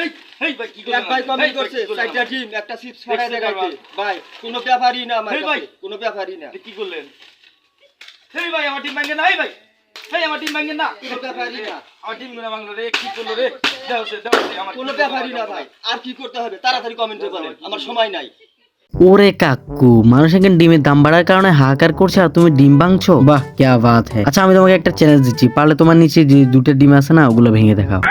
এই এই ভাই কি এক ভাই কমেন্ট করছে চারটা ডিম একটা চিপস ফাটাই দেখাইতে ভাই কোনো ব্যাপারই না আমার ভাই কোনো ব্যাপারই না কি করলেন এই ভাই আমার ডিম ভাঙে না এই ভাই এই আমার ডিম ভাঙে না কোনো ব্যাপারই না আমার ডিম গুলো ভাঙলো রে কি করলো রে দাও সে আমার কোনো ব্যাপারই না ভাই আর কি করতে হবে তাড়াতাড়ি কমেন্টে বলেন আমার সময় নাই ওরে কাকু মানুষ এখন ডিমের দাম বাড়ার কারণে হাহাকার করছে আর তুমি ডিম ভাঙছো বাহ কি বাত হ্যাঁ। আচ্ছা আমি তোমাকে একটা চ্যালেঞ্জ দিচ্ছি, পারলে তোমার নিচে যে দুটো ডিম আছে না ওগুলো ভেঙে দেখাও।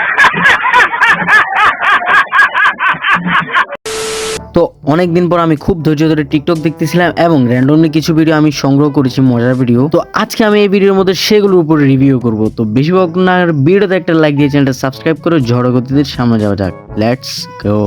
তো অনেকদিন পর আমি খুব ধৈর্য ধরে টিকটক দেখতেছিলাম এবং র্যান্ডমলি কিছু ভিডিও আমি সংগ্রহ করেছি, মজার ভিডিও। তো আজকে আমি এই ভিডিওর মধ্যে সেগুলোর উপরে রিভিউ করব। তো বেশিরভাগ না ভিডিওতে একটা লাইক দিয়ে চ্যানেলটা সাবস্ক্রাইব করে ঝড় গতিতে সামনে যাওয়া যাক। Let's go.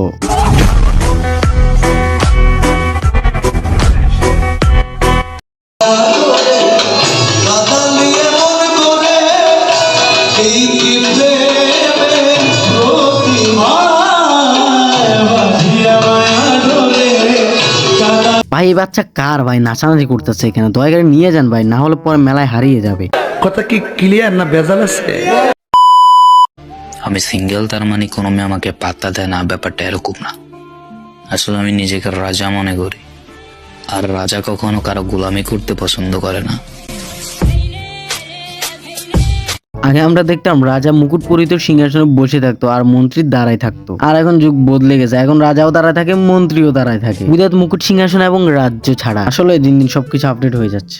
ভাই এই বাচ্চা কার ভাই নাচানাচি করতেছে এখানে, দয়া করে নিয়ে যান ভাই, না হলে পরে মেলায় হারিয়ে যাবে। কথা কি ক্লিয়ার না ভেজাল আছে? আমি সিঙ্গেল, তার মানে কোনো মেয়ে আমাকে পাত্তা দেয় না, ব্যাপারটা এরকম না। আসলে আমি নিজেকে রাজা মনে করি, আর রাজা কখনো কারো গোলামি করতে পছন্দ করে না। আগে আমরা দেখতাম রাজা মুকুট পরিত সিংহাসনে বসে থাকতো আর মন্ত্রী দাঁড়ায় থাকতো, আর এখন যুগ বদলে গেছে, এখন রাজাও দাঁড়ায় থাকে মন্ত্রীও দাঁড়ায় থাকে, উইদাউট মুকুট সিংহাসন এবং রাজ্য ছাড়া। আসলে দিন দিন সবকিছু আপডেট হয়ে যাচ্ছে।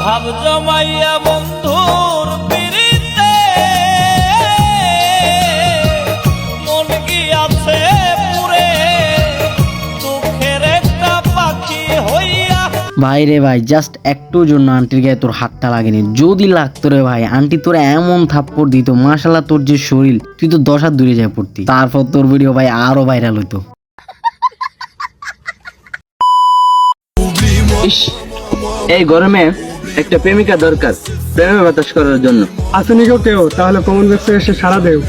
ভাব জমাইয়া বন্ধুর পিরিতে মন গিয়াছে পুরে দুঃখের একটা পাখি হইয়া। ভাই রে ভাই, জাস্ট একটু জন্য আন্টির গায়ে তোর হাতটা লাগেনি, যদি লাগতো রে ভাই আন্টি তোর এমন থাপ্পড় দিত, মাশাআল্লাহ তোর যে শরীর, তুই তো 10 হাত দূরে যায় পড়তি। তারপর তোর ভিডিও ভাই আরো ভাইরাল হইতো। এই গরমে একটা প্রেমিকা দরকার প্রেমে বাতাস করার জন্য। আসেনি কেউ, তাহলে কমন বক্সে এসে সাড়া দেও।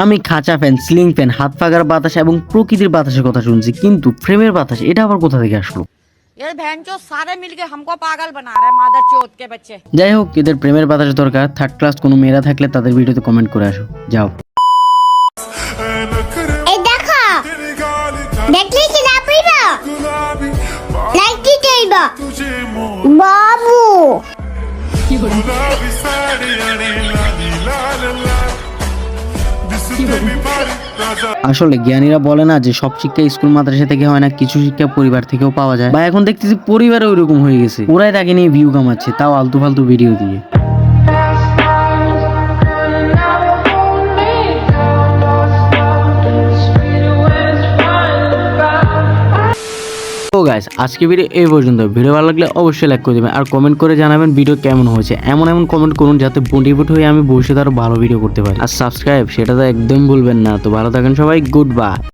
আমি খাঁচা ফ্যান, সিলিং ফ্যান, হাত পাগার বাতাস এবং প্রকৃতির বাতাসের কথা শুনছি, কিন্তু প্রেমের বাতাস এটা আবার কোথা থেকে আসলো? ये बहनचोद सारे मिलके हमको पागल बना रहे हैं मादर चोद के बच्चे। যাই হোক, এদের প্রেমের বাতাস দরকার। থার্ড ক্লাস কোনো মেয়েরা থাকলে তাদের ভিডিওতে কমেন্ট করে আসো, যাও। এই দেখো দেখলি কি না পাইবা লাইক দিতে হইবা বাবু। আসলে জ্ঞানীরা বলে না যে সব শিক্ষা স্কুল মাদ্রাসা থেকে হয় না, কিছু শিক্ষা পরিবার থেকেও পাওয়া যায়। বা এখন দেখতেছি পরিবারে ওইরকম হয়ে গেছে, ওরাই তাকে নিয়ে ভিউ কামাচ্ছে, তাও আলতু ফালতু ভিডিও দিয়ে। তো গাইস আজকে ভিডিও এই পর্যন্ত। ভিডিও ভালো লাগলে অবশ্যই লাইক করে দেবেন আর কমেন্ট করে জানাবেন ভিডিও কেমন হয়েছে। এমন কমেন্ট করুন যাতে মোটিভেট হয়ে আমি ভবিষ্যতে আরো ভালো ভিডিও করতে পারি। আর সাবস্ক্রাইব সেটা তো একদম ভুলবেন না। তো ভালো থাকেন সবাই, গুড বাই।